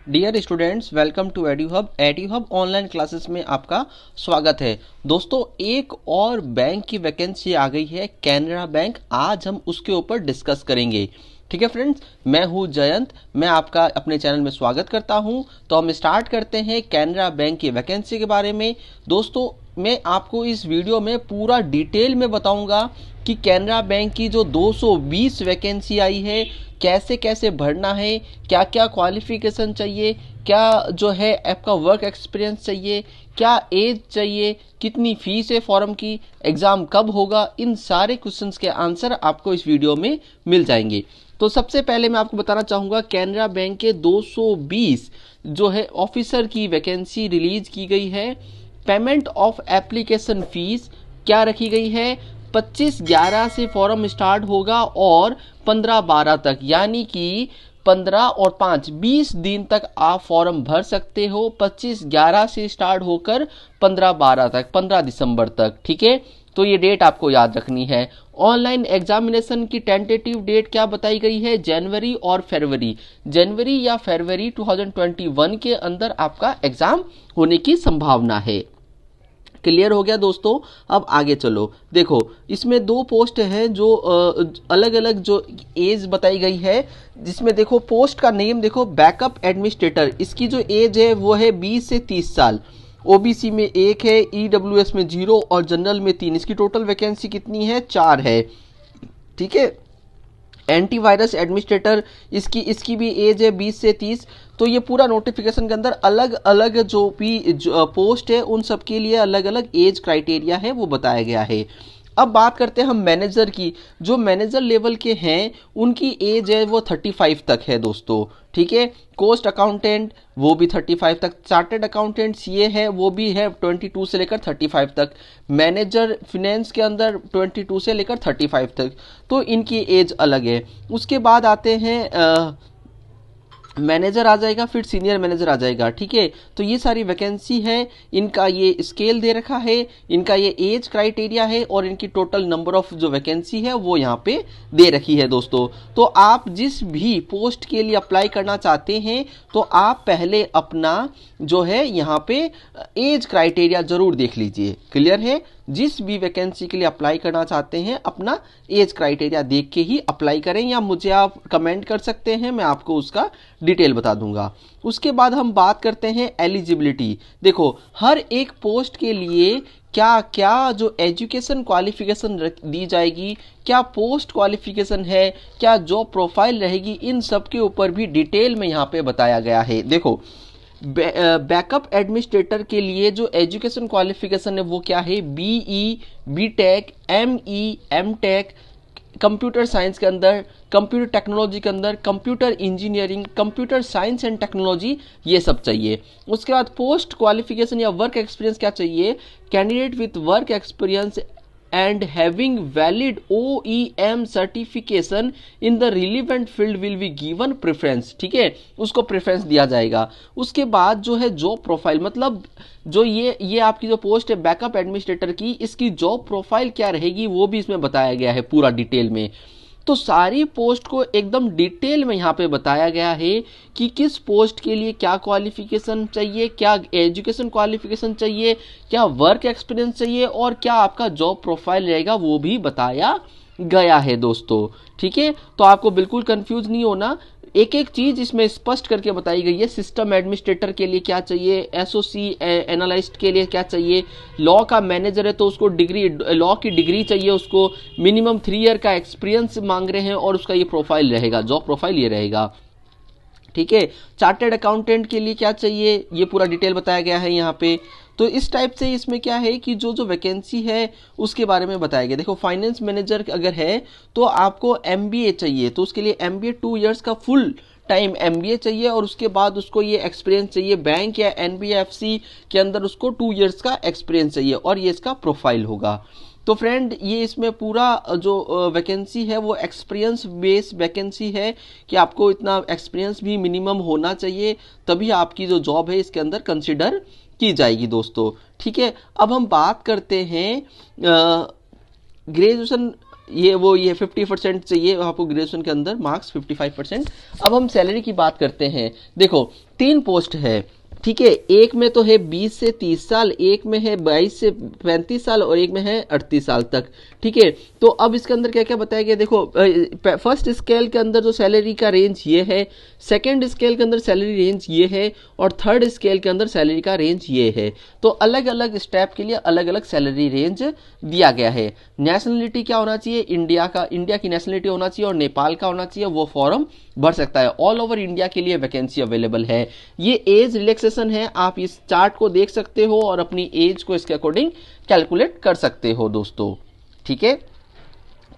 Dear students, welcome to Eduhub online classes में आपका स्वागत है। दोस्तों, एक और बैंक की वैकेंसी आ गई है, कैनरा बैंक। आज हम उसके ऊपर डिस्कस करेंगे। ठीक है फ्रेंड्स, मैं हूँ जयंत, मैं आपका अपने चैनल में स्वागत करता हूँ। तो हम स्टार्ट करते हैं कैनरा बैंक की वैकेंसी के बारे में। दोस्तों, मैं आपको इस वीडियो में पूरा डिटेल में बताऊंगा कि कैनरा बैंक की जो 220 वैकेंसी आई है, कैसे कैसे भरना है, क्या क्या क्वालिफिकेशन चाहिए, क्या जो है आपका वर्क एक्सपीरियंस चाहिए, क्या एज चाहिए, कितनी फीस है फॉर्म की, एग्ज़ाम कब होगा, इन सारे क्वेश्चंस के आंसर आपको इस वीडियो में मिल जाएंगे। तो सबसे पहले मैं आपको बताना चाहूँगा, कैनरा बैंक के 220 जो है ऑफिसर की वैकेंसी रिलीज की गई है। पेमेंट ऑफ एप्लीकेशन फीस क्या रखी गई है? 25/11 से फॉर्म स्टार्ट होगा और 15/12 तक, यानी कि 15 और 5 20 दिन तक आप फॉर्म भर सकते हो। 25/11 से स्टार्ट होकर 15/12 तक, 15 दिसंबर तक। ठीक है, तो ये डेट आपको याद रखनी है। ऑनलाइन एग्जामिनेशन की टेंटेटिव डेट क्या बताई गई है? जनवरी और फरवरी, जनवरी या फरवरी 2021 के अंदर आपका एग्जाम होने की संभावना है। क्लियर हो गया दोस्तों? अब आगे चलो। देखो, इसमें दो पोस्ट हैं जो अलग अलग जो एज बताई गई है, जिसमें देखो पोस्ट का नेम देखो, बैकअप एडमिनिस्ट्रेटर। इसकी जो एज है वो है 20 से 30 साल। ओबीसी में 1 है, ईडब्ल्यूएस में 0 और जनरल में 3। इसकी टोटल वैकेंसी कितनी है? 4 है। ठीक है। एंटीवायरस एडमिनिस्ट्रेटर, इसकी भी एज है 20 से 30। तो ये पूरा नोटिफिकेशन के अंदर अलग अलग जो भी पोस्ट है, उन सब के लिए अलग अलग एज क्राइटेरिया है, वो बताया गया है। अब बात करते हैं हम मैनेजर की। जो मैनेजर लेवल के हैं, उनकी एज है वो 35 तक है दोस्तों। ठीक है। कोस्ट अकाउंटेंट वो भी 35 तक। चार्टेड अकाउंटेंट सीए है, वो भी है 22 से लेकर 35 तक। मैनेजर फिनेंस के अंदर 22 से लेकर 35 तक। तो इनकी एज अलग है। उसके बाद आते हैं मैनेजर आ जाएगा, फिर सीनियर मैनेजर आ जाएगा। ठीक है। तो ये सारी वैकेंसी है, इनका ये स्केल दे रखा है, इनका ये एज क्राइटेरिया है और इनकी टोटल नंबर ऑफ जो वैकेंसी है वो यहाँ पे दे रखी है दोस्तों। तो आप जिस भी पोस्ट के लिए अप्लाई करना चाहते हैं, तो आप पहले अपना जो है यहाँ पे एज क्राइटेरिया जरूर देख लीजिए। क्लियर है? जिस भी वैकेंसी के लिए अप्लाई करना चाहते हैं, अपना एज क्राइटेरिया देख के ही अप्लाई करें, या मुझे आप कमेंट कर सकते हैं, मैं आपको उसका डिटेल बता दूंगा। उसके बाद हम बात करते हैं एलिजिबिलिटी। देखो, हर एक पोस्ट के लिए क्या क्या जो एजुकेशन क्वालिफिकेशन दी जाएगी, क्या पोस्ट क्वालिफिकेशन है, क्या जॉब प्रोफाइल रहेगी, इन सब के ऊपर भी डिटेल में यहाँ पे बताया गया है। देखो, बैकअप एडमिनिस्ट्रेटर के लिए जो एजुकेशन क्वालिफिकेशन है वो क्या है? BE, BTech, ME, MTech, computer science के अंदर, कंप्यूटर टेक्नोलॉजी के अंदर, computer engineering, computer science and technology, ये सब चाहिए। उसके बाद पोस्ट क्वालिफिकेशन या वर्क एक्सपीरियंस क्या चाहिए? Candidate with work experience and having valid OEM certification in the relevant field will be given preference। ठीक है, उसको प्रेफरेंस दिया जाएगा। उसके बाद जो है जॉब प्रोफाइल, मतलब जो ये आपकी जो पोस्ट है बैकअप एडमिनिस्ट्रेटर की, इसकी जॉब प्रोफाइल क्या रहेगी वो भी इसमें बताया गया है पूरा डिटेल में। तो सारी पोस्ट को एकदम डिटेल में यहाँ पे बताया गया है कि किस पोस्ट के लिए क्या क्वालिफिकेशन चाहिए, क्या एजुकेशन क्वालिफिकेशन चाहिए, क्या वर्क एक्सपीरियंस चाहिए और क्या आपका जॉब प्रोफाइल रहेगा, वो भी बताया गया है दोस्तों। ठीक है, तो आपको बिल्कुल कंफ्यूज नहीं होना, एक एक चीज इसमें स्पष्ट करके बताई गई है। सिस्टम एडमिनिस्ट्रेटर के लिए क्या चाहिए, एसओसी एनालिस्ट के लिए क्या चाहिए, लॉ का मैनेजर है तो उसको डिग्री, लॉ की डिग्री चाहिए, उसको मिनिमम 3 ईयर का एक्सपीरियंस मांग रहे हैं और उसका ये प्रोफाइल रहेगा, जॉब प्रोफाइल ये रहेगा। ठीक है। चार्टेड अकाउंटेंट के लिए क्या चाहिए, ये पूरा डिटेल बताया गया है यहाँ पे। तो इस टाइप से इसमें क्या है कि जो जो वैकेंसी है उसके बारे में बताया गया। देखो, फाइनेंस मैनेजर अगर है तो आपको एमबीए चाहिए, तो उसके लिए एमबीए 2 इयर्स का फुल टाइम एमबीए चाहिए और उसके बाद उसको ये एक्सपीरियंस चाहिए, बैंक या एनबीएफसी के अंदर उसको 2 इयर्स का एक्सपीरियंस चाहिए और ये इसका प्रोफाइल होगा। तो फ्रेंड, ये इसमें पूरा जो वैकेंसी है वो एक्सपीरियंस बेस्ड वैकेंसी है कि आपको इतना एक्सपीरियंस भी मिनिमम होना चाहिए, तभी आपकी जो जॉब है इसके अंदर कंसिडर की जाएगी दोस्तों। ठीक है। अब हम बात करते हैं ग्रेजुएशन ये 50% चाहिए आपको ग्रेजुएशन के अंदर मार्क्स 55%। अब हम सैलरी की बात करते हैं। देखो 3 पोस्ट है, ठीक है। एक में तो है 20 से 30 साल, एक में है 22 से 35 साल और एक में है 38 साल तक, ठीक है। तो अब इसके अंदर क्या क्या बताया गया, देखो फर्स्ट स्केल के अंदर जो सैलरी का रेंज ये है, सेकंड स्केल के अंदर सैलरी रेंज ये है और थर्ड स्केल के अंदर सैलरी का रेंज ये है। तो अलग अलग स्टेप के लिए अलग अलग सैलरी रेंज दिया गया है। नेशनलिटी क्या होना चाहिए, इंडिया की नेशनलिटी होना चाहिए और नेपाल का होना चाहिए, वो फॉर्म भर सकता है। ऑल ओवर इंडिया के लिए वैकेंसी अवेलेबल है। ये एज रिलैक्सेशन है, आप इस चार्ट को देख सकते हो और अपनी एज को इसके अकॉर्डिंग कैलकुलेट कर सकते हो दोस्तों, ठीक है।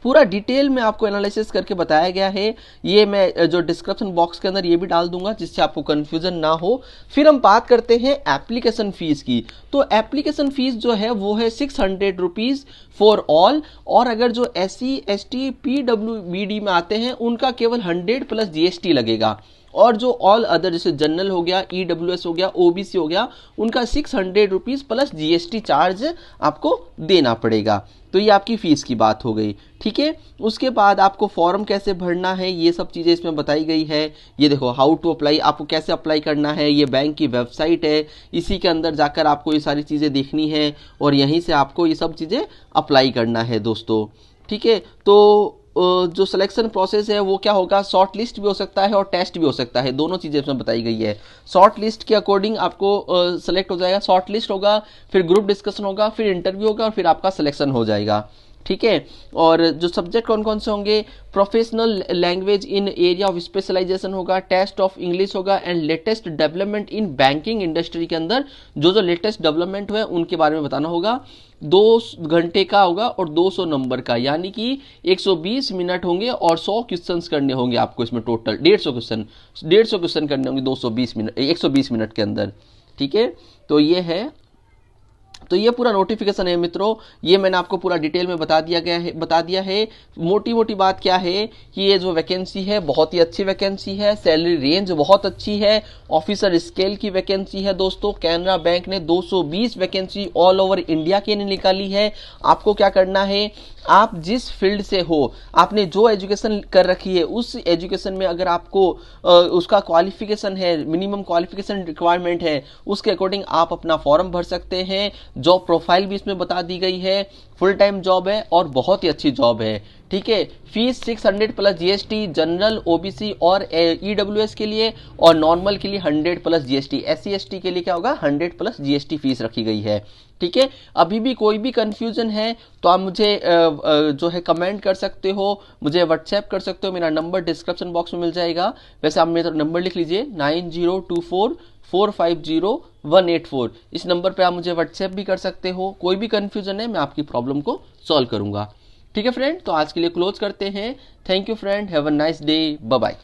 पूरा डिटेल में आपको एनालिसिस करके बताया गया है। ये मैं जो डिस्क्रिप्शन बॉक्स के अंदर ये भी डाल दूंगा जिससे आपको कंफ्यूजन ना हो। फिर हम बात करते हैं एप्लीकेशन फीस की। तो एप्लीकेशन फीस जो है वो है 600 रुपीज़ फॉर ऑल, और अगर जो SC ST PWBD में आते हैं उनका केवल 100 प्लस GST लगेगा, और जो ऑल अदर जैसे जनरल हो गया, EWS हो गया, OBC हो गया, उनका 600 रुपीज़ प्लस GST चार्ज आपको देना पड़ेगा। तो ये आपकी फ़ीस की बात हो गई, ठीक है। उसके बाद आपको फॉर्म कैसे भरना है ये सब चीज़ें इसमें बताई गई है। ये देखो हाउ टू अप्लाई, आपको कैसे अप्लाई करना है, ये बैंक की वेबसाइट है, इसी के अंदर जाकर आपको ये सारी चीज़ें देखनी है और यहीं से आपको ये सब चीज़ें अप्लाई करना है दोस्तों, ठीक है। तो जो सिलेक्शन प्रोसेस है वो क्या होगा, शॉर्ट लिस्ट भी हो सकता है और टेस्ट भी हो सकता है, दोनों चीज़ें इसमें बताई गई है। शॉर्ट लिस्ट के अकॉर्डिंग आपको सेलेक्ट हो जाएगा, शॉर्ट लिस्ट होगा, फिर ग्रुप डिस्कशन होगा, फिर इंटरव्यू होगा और फिर आपका सिलेक्शन हो जाएगा, ठीक है। और जो सब्जेक्ट कौन कौन से होंगे, professional language in area of specialisation होगा, टेस्ट ऑफ इंग्लिश होगा, and latest development in banking industry के अंदर जो लेटेस्ट डेवलपमेंट हुए उनके बारे में बताना होगा। 2 घंटे का होगा और 200 नंबर का, यानी कि 120 मिनट होंगे और 100 क्वेश्चंस करने होंगे आपको इसमें, टोटल 150 क्वेश्चन करने होंगे 120 मिनट के अंदर, ठीक है। तो ये है, तो ये पूरा नोटिफिकेशन है मित्रों, ये मैंने आपको पूरा डिटेल में बता दिया है। मोटी मोटी बात क्या है कि ये जो वैकेंसी है बहुत ही अच्छी वैकेंसी है, सैलरी रेंज बहुत अच्छी है, ऑफिसर स्केल की वैकेंसी है दोस्तों। कैनरा बैंक ने 220 वैकेंसी ऑल ओवर इंडिया के लिए निकाली है। आपको क्या करना है, आप जिस फील्ड से हो, आपने जो एजुकेशन कर रखी है उस एजुकेशन में अगर आपको उसका क्वालिफिकेशन है, मिनिमम क्वालिफिकेशन रिक्वायरमेंट है, उसके अकॉर्डिंग आप अपना फॉर्म भर सकते हैं। जॉब प्रोफाइल भी इसमें बता दी गई है, फुल टाइम जॉब है और बहुत ही अच्छी जॉब है, ठीक है। Fees 600 plus GST general, OBC और EWS के लिए, और नॉर्मल के लिए 100 प्लस GST, SC ST के लिए क्या होगा 100 प्लस GST फीस रखी गई है, ठीक है। अभी भी कोई भी कंफ्यूजन है तो आप मुझे जो है कमेंट कर सकते हो, मुझे व्हाट्सएप कर सकते हो, मेरा नंबर डिस्क्रिप्शन बॉक्स में मिल जाएगा। वैसे आप मेरा नंबर लिख लीजिए 9024450184, इस नंबर पे आप मुझे व्हाट्सएप भी कर सकते हो। कोई भी कंफ्यूजन है मैं आपकी प्रॉब्लम को सॉल्व करूंगा, ठीक है फ्रेंड। तो आज के लिए क्लोज करते हैं। Thank you friend, have a nice day, bye bye.